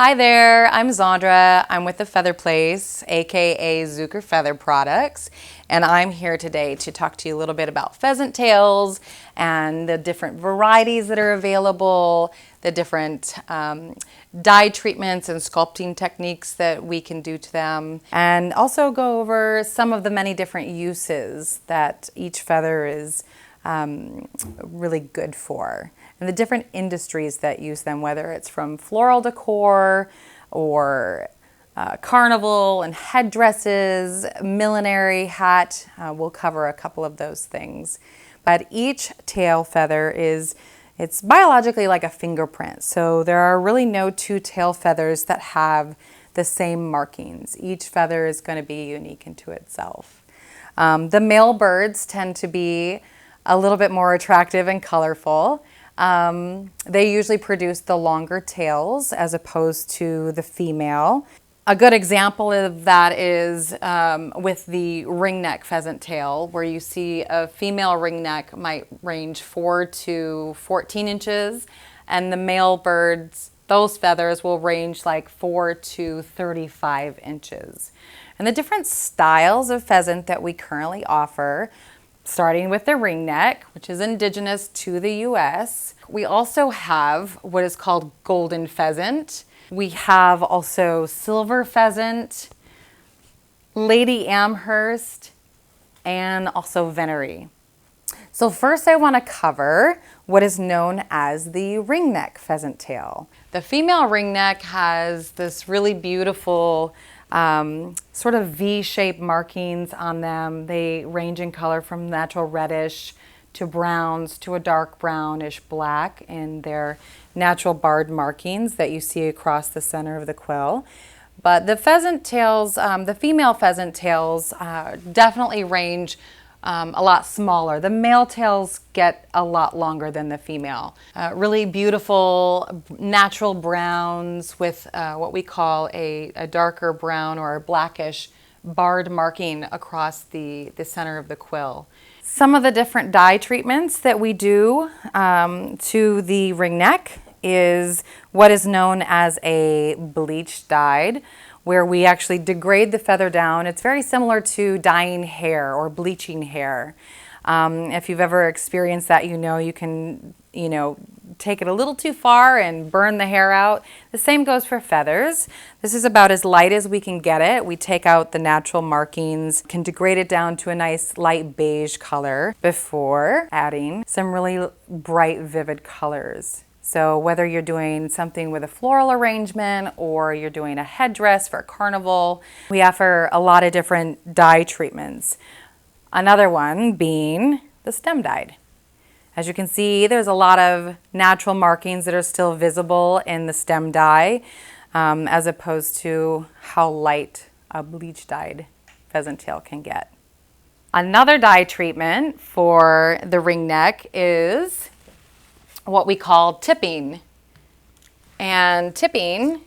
Hi there, I'm Zandra. I'm with the Feather Place, aka Zucker Feather Products, and I'm here today to talk to you a little bit about pheasant tails and the different varieties that are available, the different dye treatments and sculpting techniques that we can do to them, and also go over some of the many different uses that each feather is really good for, and the different industries that use them, whether it's from floral decor or carnival and headdresses, millinery, hat. We'll cover a couple of those things. But each tail feather it's biologically like a fingerprint. So there are really no two tail feathers that have the same markings. Each feather is going to be unique into itself. The male birds tend to be a little bit more attractive and colorful. They usually produce the longer tails as opposed to the female. A good example of that is with the ringneck pheasant tail, where you see a female ringneck might range 4 to 14 inches, and the male birds, those feathers will range like 4 to 35 inches. And the different styles of pheasant that we currently offer, starting with the ringneck, which is indigenous to the US. We also have what is called golden pheasant. We have also silver pheasant, Lady Amherst, and also Venery. So first I want to cover what is known as the ringneck pheasant tail. The female ringneck has this really beautiful sort of V-shaped markings on them. They range in color from natural reddish to browns to a dark brownish black in their natural barred markings that you see across the center of the quill. But the pheasant tails, the female pheasant tails definitely range a lot smaller. The male tails get a lot longer than the female. Really beautiful natural browns with what we call a darker brown or a blackish barred marking across the center of the quill. Some of the different dye treatments that we do to the ringneck is what is known as a bleached dyed, where we actually degrade the feather down. It's very similar to dyeing hair or bleaching hair. If you've ever experienced that, you can take it a little too far and burn the hair out. The same goes for feathers. This is about as light as we can get it. We take out the natural markings, can degrade it down to a nice light beige color before adding some really bright, vivid colors. So whether you're doing something with a floral arrangement or you're doing a headdress for a carnival, we offer a lot of different dye treatments. Another one being the stem dyed. As you can see, there's a lot of natural markings that are still visible in the stem dye, as opposed to how light a bleach dyed pheasant tail can get. Another dye treatment for the ringneck is what we call tipping. And tipping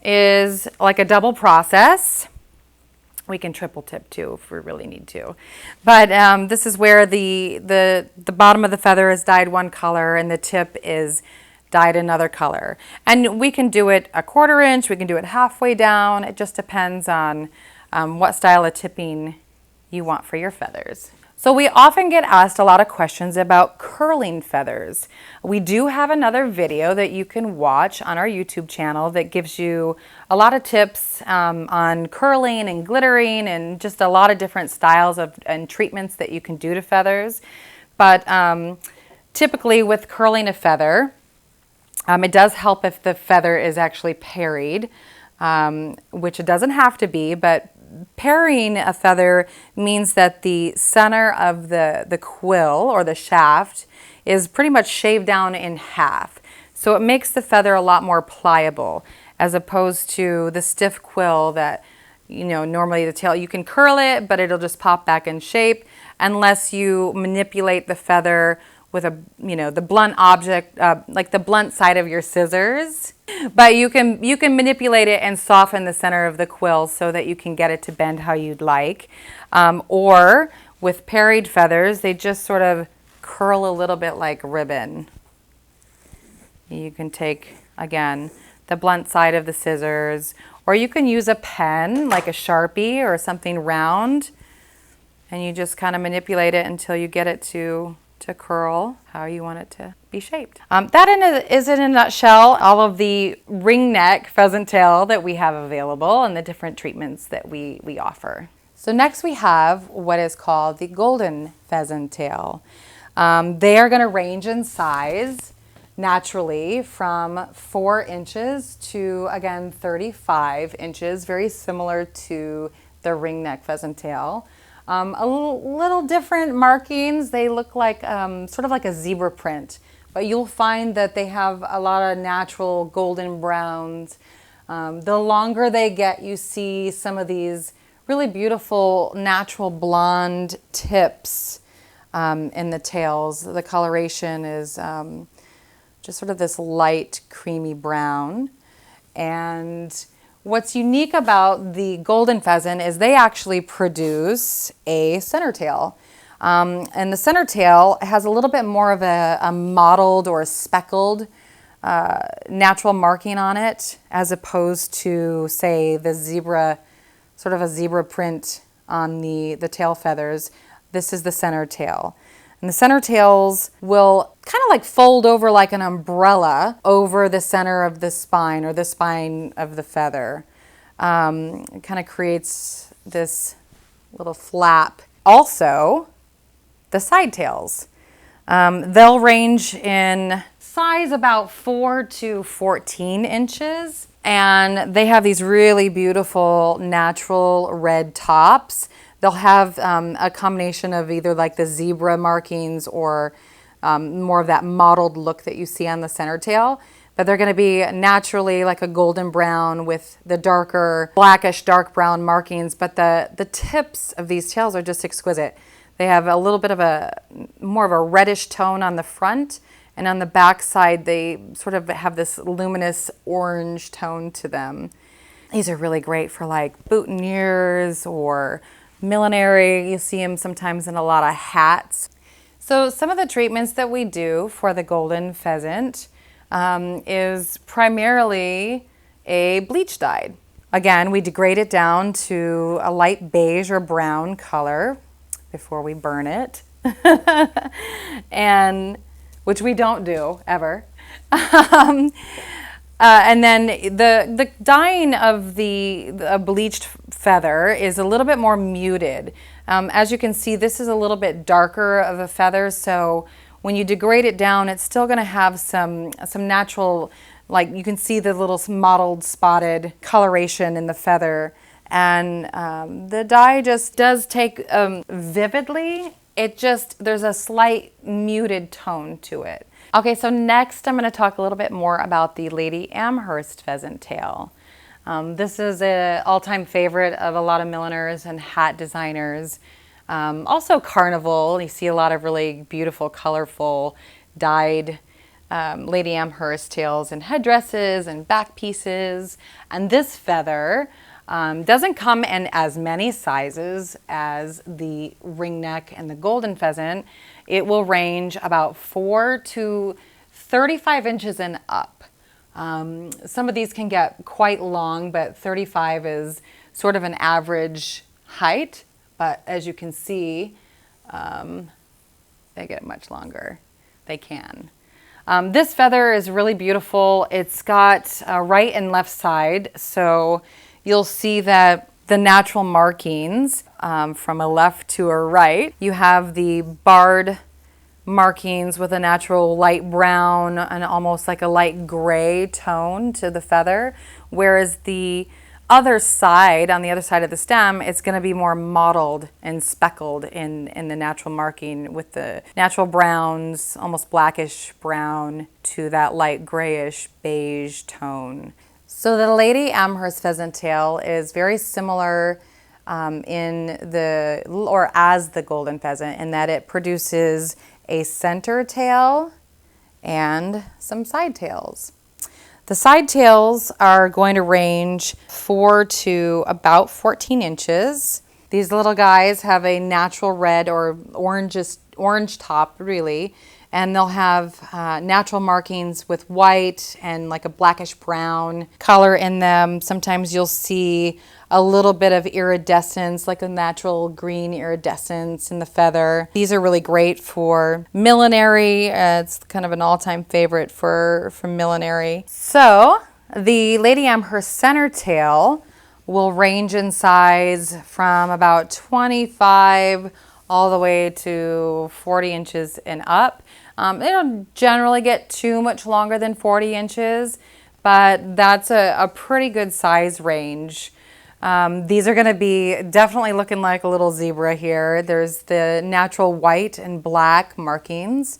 is like a double process. We can triple tip too if we really need to. But this is where the bottom of the feather is dyed one color and the tip is dyed another color. And we can do it a 1/4 inch, we can do it halfway down. It just depends on what style of tipping you want for your feathers. So we often get asked a lot of questions about curling feathers. We do have another video that you can watch on our YouTube channel that gives you a lot of tips on curling and glittering and just a lot of different styles and treatments that you can do to feathers. But typically with curling a feather, it does help if the feather is actually parried, which it doesn't have to be, but parrying a feather means that the center of the quill or the shaft is pretty much shaved down in half. So it makes the feather a lot more pliable as opposed to the stiff quill that, normally the tail, you can curl it, but it'll just pop back in shape unless you manipulate the feather with the blunt object, like the blunt side of your scissors. But you can manipulate it and soften the center of the quill so that you can get it to bend how you'd like. Or with parried feathers, they just sort of curl a little bit like ribbon. You can take, again, the blunt side of the scissors, or you can use a pen like a Sharpie or something round, and you just kind of manipulate it until you get it to curl how you want it to be shaped. That is in a nutshell all of the ringneck pheasant tail that we have available and the different treatments that we offer. So next we have what is called the golden pheasant tail. They are going to range in size naturally from 4 inches to, again, 35 inches, very similar to the ringneck pheasant tail. A little different markings. They look like sort of like a zebra print, but you'll find that they have a lot of natural golden browns. The longer they get, you see some of these really beautiful natural blonde tips in the tails. The coloration is just sort of this light creamy brown. And what's unique about the golden pheasant is they actually produce a center tail. And the center tail has a little bit more of a mottled or speckled natural marking on it, as opposed to, say, the zebra, sort of a zebra print on the tail feathers. This is the center tail. And the center tails will kind of like fold over like an umbrella over the center of the spine or the spine of the feather. It kind of creates this little flap. Also, the side tails. They'll range in size about 4 to 14 inches. And they have these really beautiful natural red tops. They'll have a combination of either like the zebra markings or more of that mottled look that you see on the center tail. But they're going to be naturally like a golden brown with the darker blackish dark brown markings. But the tips of these tails are just exquisite. They have a little bit of more of a reddish tone on the front, and on the back side they sort of have this luminous orange tone to them. These are really great for like boutonnieres or millinery. You see them sometimes in a lot of hats. So some of the treatments that we do for the golden pheasant is primarily a bleach dyed. Again, we degrade it down to a light beige or brown color before we burn it, and which we don't do ever. And then the dyeing of the bleached feather is a little bit more muted. As you can see, this is a little bit darker of a feather, so when you degrade it down, it's still going to have some natural, like you can see the little mottled spotted coloration in the feather. And the dye just does take vividly. There's a slight muted tone to it. Okay, so next I'm going to talk a little bit more about the Lady Amherst pheasant tail. This is an all-time favorite of a lot of milliners and hat designers. Also carnival, you see a lot of really beautiful, colorful, dyed Lady Amherst tails and headdresses and back pieces. And this feather doesn't come in as many sizes as the ringneck and the golden pheasant. It will range about 4 to 35 inches and up. Some of these can get quite long, but 35 is sort of an average height. But as you can see, they get much longer. They can. This feather is really beautiful. It's got right and left side, so you'll see that the natural markings from a left to a right. You have the barred markings with a natural light brown and almost like a light gray tone to the feather, whereas the other side, on the other side of the stem, it's going to be more mottled and speckled in the natural marking with the natural browns, almost blackish brown to that light grayish beige tone. So the Lady Amherst pheasant tail is very similar as the golden pheasant in that it produces a center tail and some side tails. The side tails are going to range 4 to about 14 inches. These little guys have a natural red or orange top, really, and they'll have natural markings with white and like a blackish brown color in them. Sometimes you'll see a little bit of iridescence, like a natural green iridescence in the feather. These are really great for millinery. It's kind of an all-time favorite for millinery. So the Lady Amherst center tail will range in size from about 25 all the way to 40 inches and up. They don't generally get too much longer than 40 inches, but that's a pretty good size range. These are going to be definitely looking like a little zebra here. There's the natural white and black markings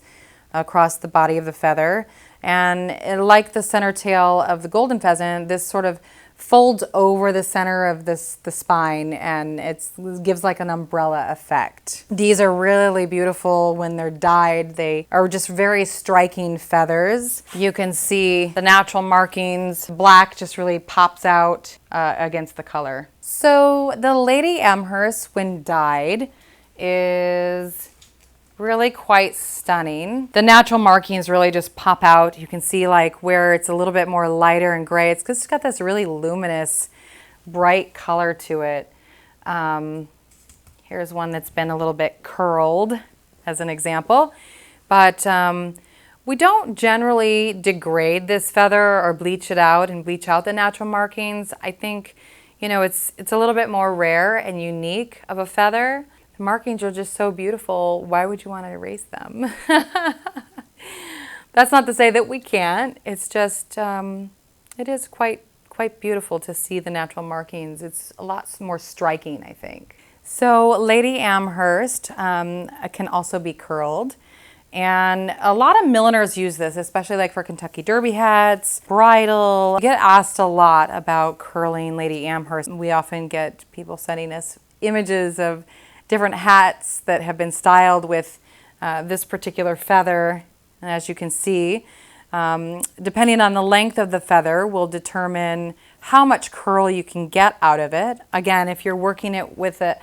across the body of the feather. And like the center tail of the golden pheasant, this sort of folds over the center of the spine, and it gives like an umbrella effect. These are really beautiful when they're dyed. They are just very striking feathers. You can see the natural markings. Black just really pops out against the color. So the Lady Amherst, when dyed, is really quite stunning. The natural markings really just pop out. You can see like where it's a little bit more lighter and gray. It's because it's got this really luminous, bright color to it. Here's one that's been a little bit curled as an example. But we don't generally degrade this feather or bleach it out and bleach out the natural markings. I think, you know, it's a little bit more rare and unique of a feather. The markings are just so beautiful. Why would you want to erase them? That's not to say that we can't. It's just, it is quite beautiful to see the natural markings. It's a lot more striking, I think. So Lady Amherst can also be curled. And a lot of milliners use this, especially like for Kentucky Derby hats, bridal. I get asked a lot about curling Lady Amherst. We often get people sending us images of different hats that have been styled with this particular feather. And as you can see, depending on the length of the feather will determine how much curl you can get out of it. Again, if you're working it with the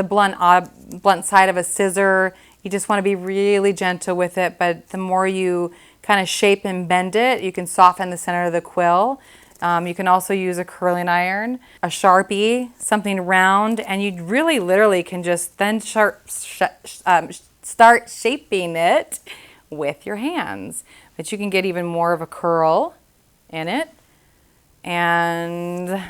blunt side of a scissor, you just want to be really gentle with it, but the more you kind of shape and bend it, you can soften the center of the quill. You can also use a curling iron, a Sharpie, something round, and you really literally can just then start shaping it with your hands. But you can get even more of a curl in it and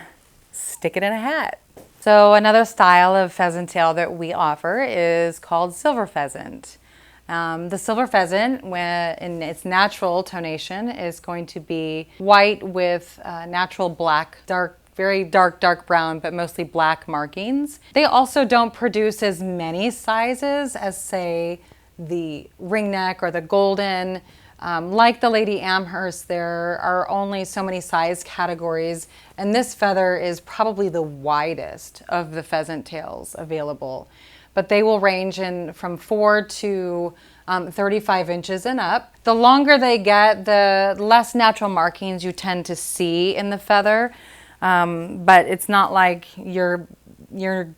stick it in a hat. So another style of pheasant tail that we offer is called silver pheasant. The silver pheasant, when in its natural tonation, is going to be white with natural black, very dark brown, but mostly black markings. They also don't produce as many sizes as, say, the ringneck or the golden. Like the Lady Amherst, there are only so many size categories, and this feather is probably the widest of the pheasant tails available. But they will range in from 4 to 35 inches and up. The longer they get, the less natural markings you tend to see in the feather. But it's not like you're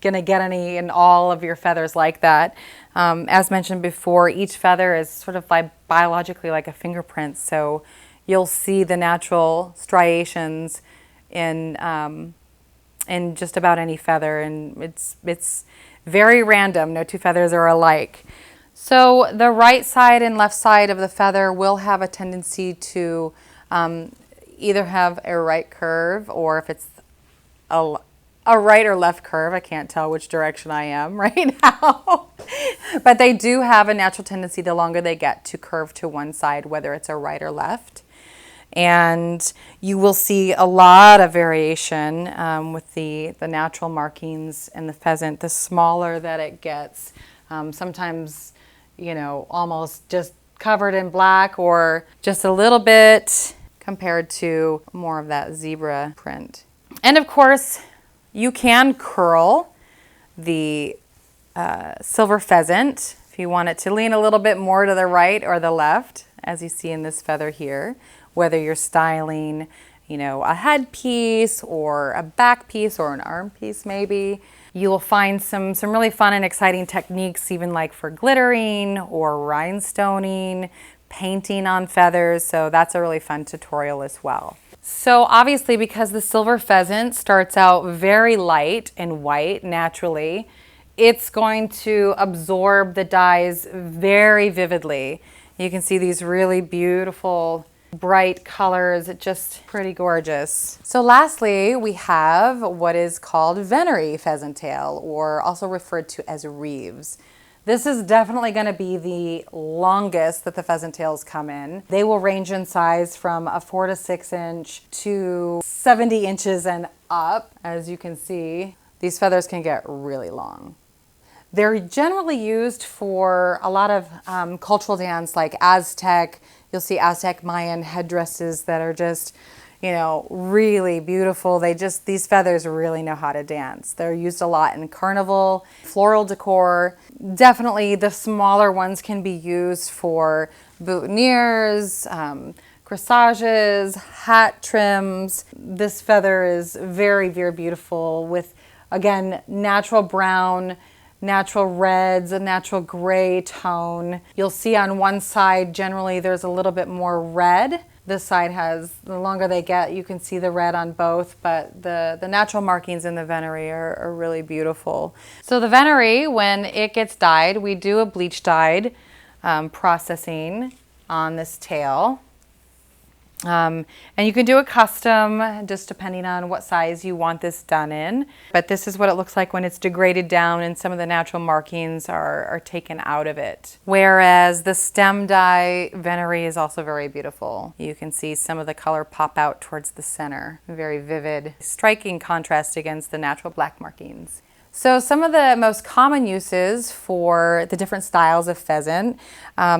gonna get any in all of your feathers like that. As mentioned before, each feather is sort of like biologically like a fingerprint, so you'll see the natural striations in just about any feather, and it's very random. No two feathers are alike. So the right side and left side of the feather will have a tendency to either have a right curve, or if it's a right or left curve. I can't tell which direction I am right now. But they do have a natural tendency, the longer they get, to curve to one side, whether it's a right or left. And you will see a lot of variation with the natural markings in the pheasant. The smaller that it gets, sometimes, you know, almost just covered in black or just a little bit compared to more of that zebra print. And of course, you can curl the silver pheasant if you want it to lean a little bit more to the right or the left, as you see in this feather here. Whether you're styling, you know, a head piece or a back piece or an arm piece maybe, You'll find some really fun and exciting techniques, even like for glittering or rhinestoning, painting on feathers. So that's a really fun tutorial as well. So obviously, because the silver pheasant starts out very light and white naturally, it's going to absorb the dyes very vividly. You can see these really beautiful bright colors, just pretty gorgeous. So lastly, we have what is called Venery Pheasant tail, or also referred to as Ríos. This is definitely going to be the longest that the pheasant tails come in. They will range in size from a 4 to 6 inch to 70 inches and up. As you can see, these feathers can get really long. They're generally used for a lot of cultural dance like Aztec. You'll see Aztec Mayan headdresses that are just, you know, really beautiful. These feathers really know how to dance. They're used a lot in carnival, floral decor. Definitely the smaller ones can be used for boutonnieres, corsages, hat trims. This feather is very, very beautiful with, again, natural brown, natural reds, a natural gray tone. You'll see on one side, generally there's a little bit more red. This side has, the longer they get, you can see the red on both, but the natural markings in the Venery are really beautiful. So the Venery, when it gets dyed, we do a bleach dyed processing on this tail. And you can do a custom just depending on what size you want this done in. But this is what it looks like when it's degraded down and some of the natural markings are taken out of it. Whereas the stem dye Venery is also very beautiful. You can see some of the color pop out towards the center. Very vivid, striking contrast against the natural black markings. So some of the most common uses for the different styles of pheasant,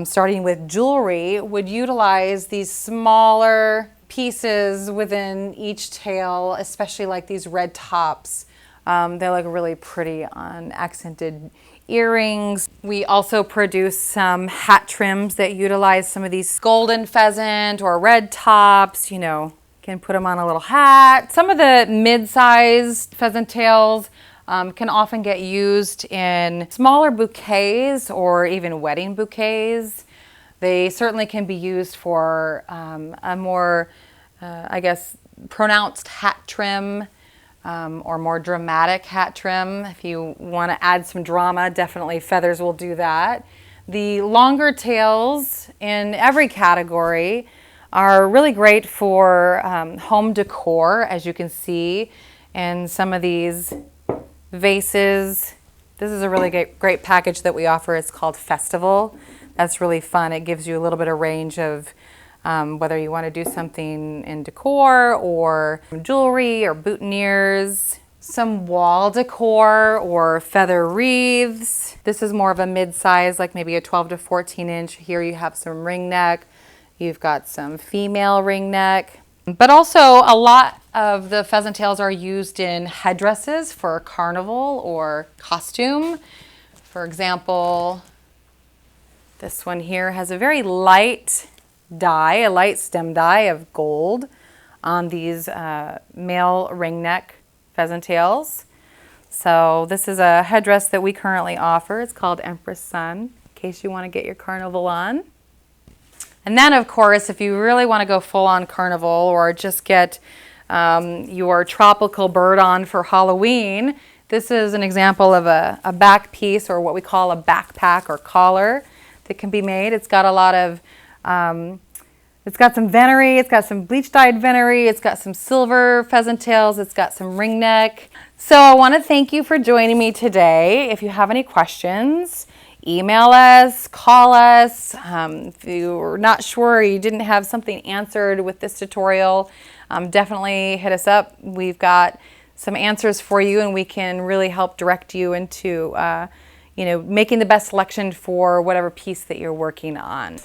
starting with jewelry, would utilize these smaller pieces within each tail, especially like these red tops. They look really pretty on accented earrings. We also produce some hat trims that utilize some of these golden pheasant or red tops, you know, can put them on a little hat. Some of the mid-sized pheasant tails can often get used in smaller bouquets or even wedding bouquets. They certainly can be used for a more, I guess, pronounced hat trim or more dramatic hat trim. If you want to add some drama, definitely feathers will do that. The longer tails in every category are really great for home decor, as you can see, and some of these vases. This is a really great package that we offer. It's called Festival. That's really fun. It gives you a little bit of range of whether you want to do something in decor or jewelry or boutonnieres, some wall decor or feather wreaths. This is more of a mid-size, like maybe a 12 to 14 inch. Here you have some ringneck. You've got some female ringneck. But also a lot of the pheasant tails are used in headdresses for carnival or costume. For example, this one here has a very light dye, a light stem dye of gold on these male ringneck pheasant tails. So this is a headdress that we currently offer. It's called Empress Sun, in case you want to get your carnival on. And then, of course, if you really want to go full-on carnival or just get your tropical bird on for Halloween, this is an example of a back piece, or what we call a backpack or collar that can be made. It's got a lot of, it's got some Venery, it's got some bleach-dyed Venery, it's got some silver pheasant tails, it's got some ringneck. So I want to thank you for joining me today. If you have any questions, email us, call us. If you're not sure or you didn't have something answered with this tutorial, definitely hit us up. We've got some answers for you, and we can really help direct you into making the best selection for whatever piece that you're working on.